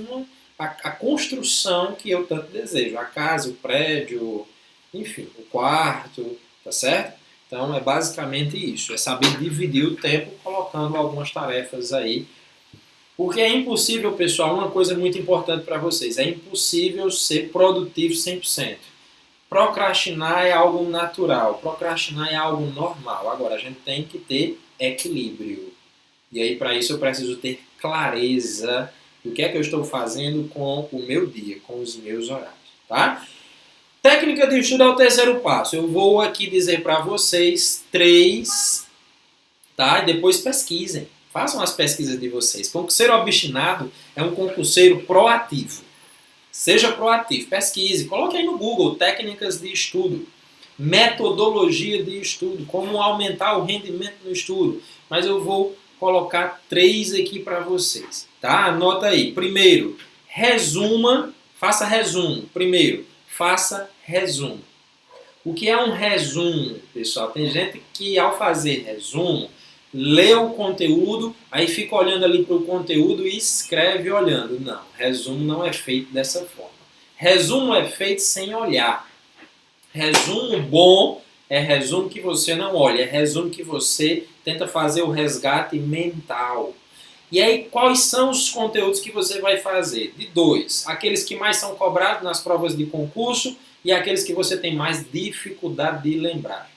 a construção que eu tanto desejo. A casa, o prédio, enfim, o quarto, tá certo? Então é basicamente isso, é saber dividir o tempo colocando algumas tarefas aí. Porque é impossível, pessoal, uma coisa muito importante para vocês, é impossível ser produtivo 100%. Procrastinar é algo natural, procrastinar é algo normal. Agora, a gente tem que ter equilíbrio. E aí, para isso, eu preciso ter clareza do que é que eu estou fazendo com o meu dia, com os meus horários. Tá? Técnica de estudo é o terceiro passo. Eu vou aqui dizer para vocês 3, tá? E depois pesquisem. Façam as pesquisas de vocês. Concurseiro obstinado é um concurseiro proativo. Seja proativo, pesquise, coloque aí no Google técnicas de estudo, metodologia de estudo, como aumentar o rendimento no estudo. Mas eu vou colocar 3 aqui para vocês, tá? Anota aí. Primeiro, faça resumo. Primeiro, faça resumo. O que é um resumo, pessoal? Tem gente que ao fazer resumo, lê o conteúdo, aí fica olhando ali para o conteúdo e escreve olhando. Não, resumo não é feito dessa forma. Resumo é feito sem olhar. Resumo bom é resumo que você não olha, é resumo que você tenta fazer o resgate mental. E aí, quais são os conteúdos que você vai fazer? De 2, aqueles que mais são cobrados nas provas de concurso e aqueles que você tem mais dificuldade de lembrar.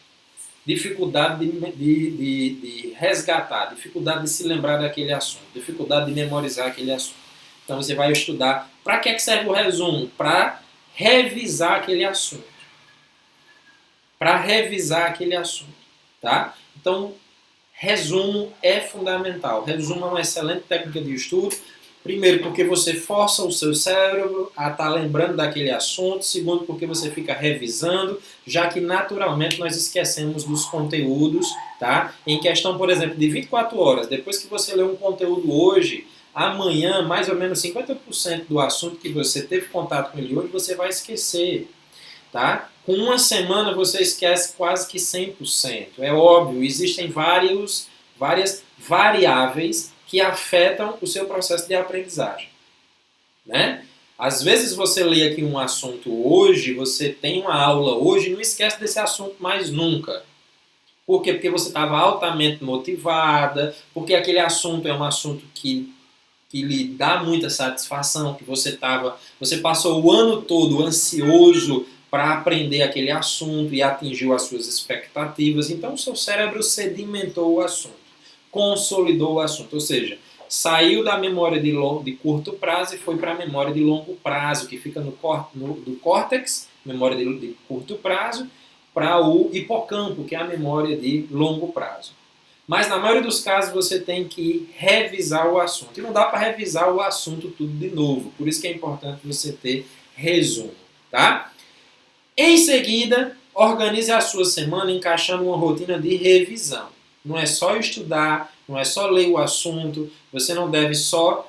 Dificuldade de resgatar, dificuldade de se lembrar daquele assunto, dificuldade de memorizar aquele assunto. Então você vai estudar. Para que serve o resumo? Para revisar aquele assunto. Para revisar aquele assunto. Tá? Então, resumo é fundamental. Resumo é uma excelente técnica de estudo. Primeiro, porque você força o seu cérebro a estar lembrando daquele assunto. Segundo, porque você fica revisando, já que naturalmente nós esquecemos dos conteúdos, tá? Em questão, por exemplo, de 24 horas, depois que você lê um conteúdo hoje, amanhã, mais ou menos 50% do assunto que você teve contato com ele hoje, você vai esquecer, tá? Com uma semana você esquece quase que 100%. É óbvio, existem várias variáveis que afetam o seu processo de aprendizagem, né? Às vezes você lê aqui um assunto hoje, você tem uma aula hoje, não esquece desse assunto mais nunca. Por quê? Porque você estava altamente motivada, porque aquele assunto é um assunto que lhe dá muita satisfação, que você passou o ano todo ansioso para aprender aquele assunto e atingiu as suas expectativas. Então o seu cérebro sedimentou o assunto, consolidou o assunto, ou seja, saiu da memória de curto prazo e foi para a memória de longo prazo, que fica do córtex, memória de curto prazo, para o hipocampo, que é a memória de longo prazo. Mas na maioria dos casos você tem que revisar o assunto. E não dá para revisar o assunto tudo de novo. Por isso que é importante você ter resumo, tá? Em seguida, organize a sua semana encaixando uma rotina de revisão. Não é só estudar, não é só ler o assunto. Você não deve só,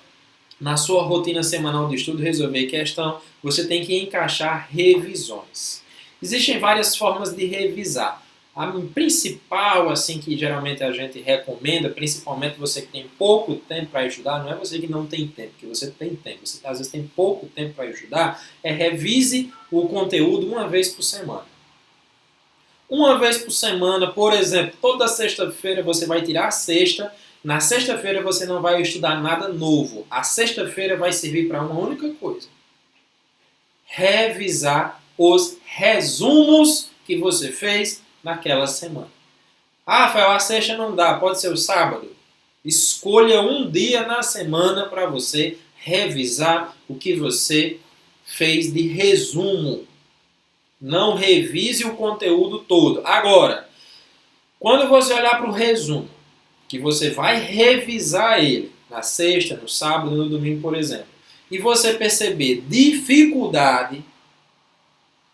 na sua rotina semanal de estudo, resolver questão. Você tem que encaixar revisões. Existem várias formas de revisar. A principal, assim, que geralmente a gente recomenda, principalmente você que tem pouco tempo para estudar, não é você que não tem tempo, porque você tem tempo, você às vezes tem pouco tempo para estudar, revise o conteúdo uma vez por semana. Uma vez por semana, por exemplo, toda sexta-feira você vai tirar a sexta, na sexta-feira você não vai estudar nada novo, a sexta-feira vai servir para uma única coisa: revisar os resumos que você fez naquela semana. Ah, Rafael, a sexta não dá, pode ser o sábado. Escolha um dia na semana para você revisar o que você fez de resumo. Não revise o conteúdo todo. Agora, quando você olhar para o resumo, que você vai revisar ele na sexta, no sábado, no domingo, por exemplo, e você perceber dificuldade,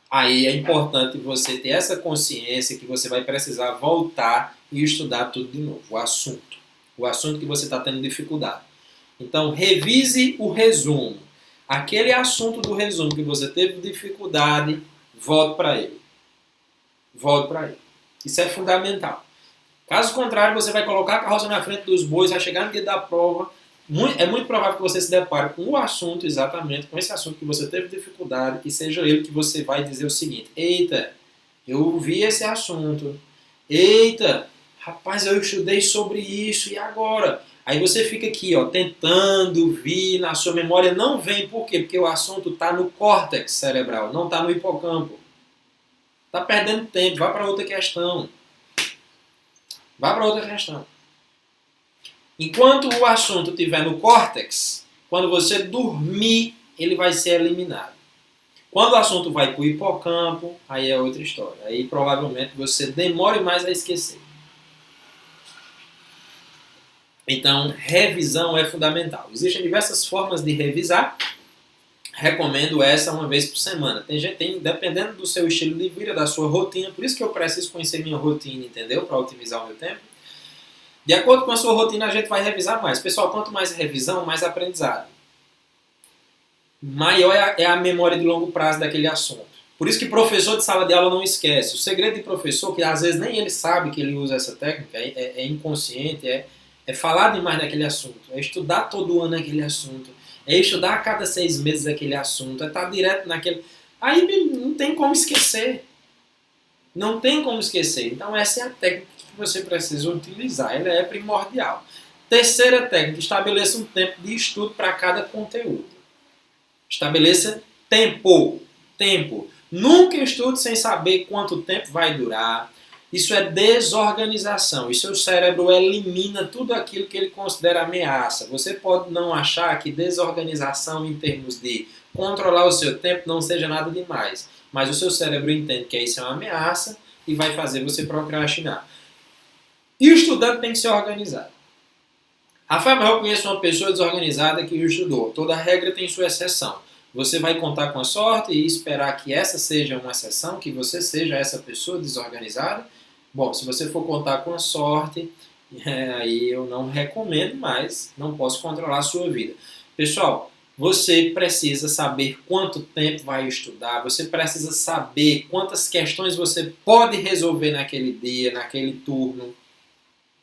aí é importante você ter essa consciência que você vai precisar voltar e estudar tudo de novo, o assunto que você está tendo dificuldade. Então, revise o resumo. Aquele assunto do resumo que você teve dificuldade, volte para ele. Volte para ele. Isso é fundamental. Caso contrário, você vai colocar a carroça na frente dos bois, vai chegar no dia da prova. É muito provável que você se depare com o assunto, exatamente, com esse assunto que você teve dificuldade, e seja ele que você vai dizer o seguinte: eita, eu vi esse assunto. Eita, rapaz, eu estudei sobre isso, e agora? Aí você fica aqui, ó, tentando vir na sua memória, não vem, por quê? Porque o assunto está no córtex cerebral, não está no hipocampo. Está perdendo tempo, vá para outra questão. Vá para outra questão. Enquanto o assunto estiver no córtex, quando você dormir, ele vai ser eliminado. Quando o assunto vai para o hipocampo, aí é outra história. Aí provavelmente você demore mais a esquecer. Então, revisão é fundamental. Existem diversas formas de revisar. Recomendo essa uma vez por semana. Dependendo do seu estilo de vida, da sua rotina, por isso que eu preciso conhecer minha rotina, entendeu? Para otimizar o meu tempo. De acordo com a sua rotina, a gente vai revisar mais. Pessoal, quanto mais revisão, mais aprendizado. Maior é a memória de longo prazo daquele assunto. Por isso que professor de sala de aula não esquece. O segredo de professor, que às vezes nem ele sabe que ele usa essa técnica, é inconsciente, é falar demais daquele assunto, é estudar todo ano aquele assunto, é estudar a cada 6 meses aquele assunto, é estar direto naquele... Aí não tem como esquecer. Não tem como esquecer. Então essa é a técnica que você precisa utilizar. Ela é primordial. Terceira técnica, estabeleça um tempo de estudo para cada conteúdo. Estabeleça tempo. Nunca estude sem saber quanto tempo vai durar. Isso é desorganização. E seu cérebro elimina tudo aquilo que ele considera ameaça. Você pode não achar que desorganização em termos de controlar o seu tempo não seja nada demais. Mas o seu cérebro entende que isso é uma ameaça e vai fazer você procrastinar. E o estudante tem que ser organizado. Rafael, eu conheço uma pessoa desorganizada que estudou. Toda regra tem sua exceção. Você vai contar com a sorte e esperar que essa seja uma exceção, que você seja essa pessoa desorganizada? Bom, se você for contar com a sorte, aí eu não recomendo, mas não posso controlar a sua vida. Pessoal, você precisa saber quanto tempo vai estudar, você precisa saber quantas questões você pode resolver naquele dia, naquele turno,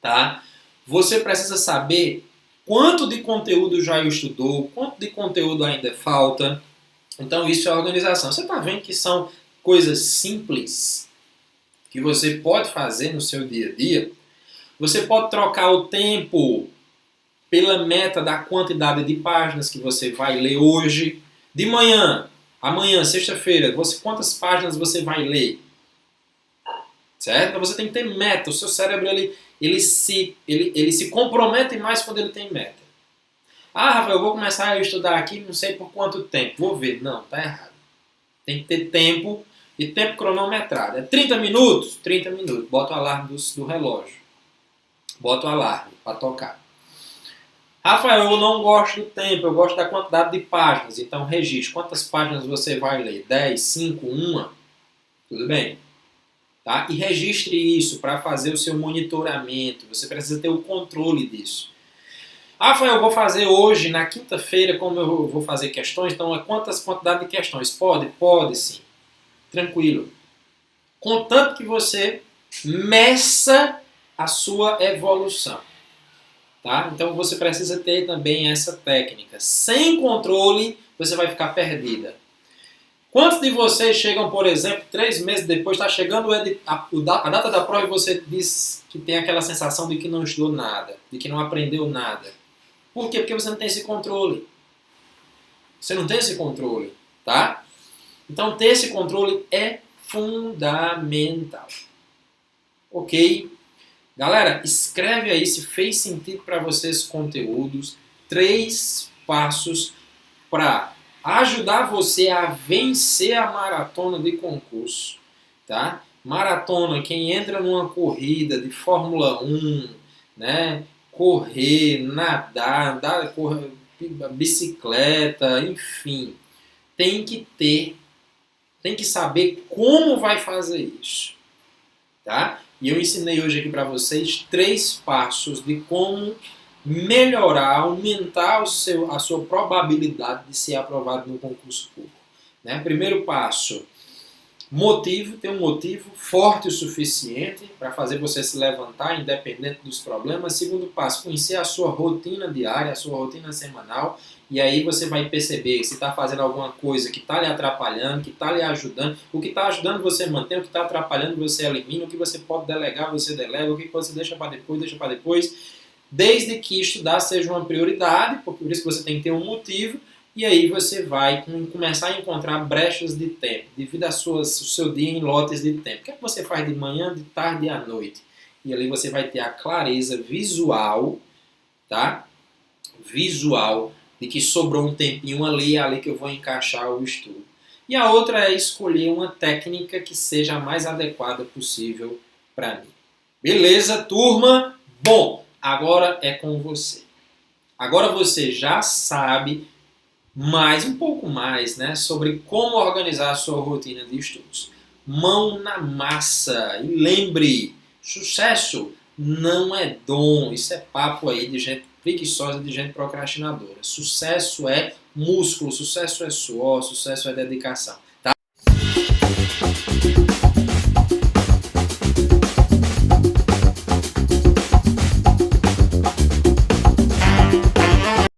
tá? Você precisa saber quanto de conteúdo já estudou, quanto de conteúdo ainda falta. Então isso é organização. Você está vendo que são coisas simples? que você pode fazer no seu dia a dia, você pode trocar o tempo pela meta da quantidade de páginas que você vai ler hoje. De manhã, amanhã, sexta-feira, quantas páginas você vai ler? Certo? Então você tem que ter meta. O seu cérebro ele se compromete mais quando ele tem meta. Ah, Rafael, eu vou começar a estudar aqui, não sei por quanto tempo. Vou ver. Não, tá errado. Tem que ter tempo e tempo cronometrado. É 30 minutos? 30 minutos. Bota o alarme do relógio. Bota o alarme para tocar. Rafael, eu não gosto do tempo, eu gosto da quantidade de páginas. Então registre. Quantas páginas você vai ler? 10, 5, 1? Tudo bem? Tá? E registre isso para fazer o seu monitoramento. Você precisa ter o controle disso. Rafael, eu vou fazer hoje, na quinta-feira, como eu vou fazer questões, então quantidade de questões? Pode? Pode sim. Tranquilo. Contanto que você meça a sua evolução. Tá? Então você precisa ter também essa técnica. Sem controle, você vai ficar perdida. Quantos de vocês chegam, por exemplo, 3 meses depois, está chegando a data da prova e você diz que tem aquela sensação de que não estudou nada, de que não aprendeu nada. Por quê? Porque você não tem esse controle. Você não tem esse controle, tá? Então ter esse controle é fundamental. Ok? Galera, escreve aí se fez sentido para vocês esses conteúdos. 3 passos para ajudar você a vencer a maratona de concurso, tá? Maratona, quem entra numa corrida de Fórmula 1, né? Correr, nadar, correr, bicicleta, enfim, tem que saber como vai fazer isso, tá? E eu ensinei hoje aqui para vocês 3 passos de como melhorar, aumentar a sua probabilidade de ser aprovado no concurso público. Né? Primeiro passo, ter um motivo forte o suficiente para fazer você se levantar independente dos problemas. Segundo passo, conhecer a sua rotina diária, a sua rotina semanal, e aí você vai perceber se está fazendo alguma coisa que está lhe atrapalhando, que está lhe ajudando. O que está ajudando você mantém, o que está atrapalhando você elimina, o que você pode delegar você delega, o que você deixa para depois, desde que estudar seja uma prioridade, por isso que você tem que ter um motivo, e aí você vai começar a encontrar brechas de tempo, devido ao seu dia em lotes de tempo. O que é que você faz de manhã, de tarde e à noite? E ali você vai ter a clareza visual, tá? Visual, de que sobrou um tempinho ali, é ali que eu vou encaixar o estudo. E a outra é escolher uma técnica que seja a mais adequada possível para mim. Beleza, turma? Bom, agora é com você. Agora você já sabe um pouco mais, né, sobre como organizar a sua rotina de estudos. Mão na massa. E lembre, sucesso não é dom. Isso é papo aí de gente preguiçosa, de gente procrastinadora. Sucesso é músculo, sucesso é suor, sucesso é dedicação. Tá?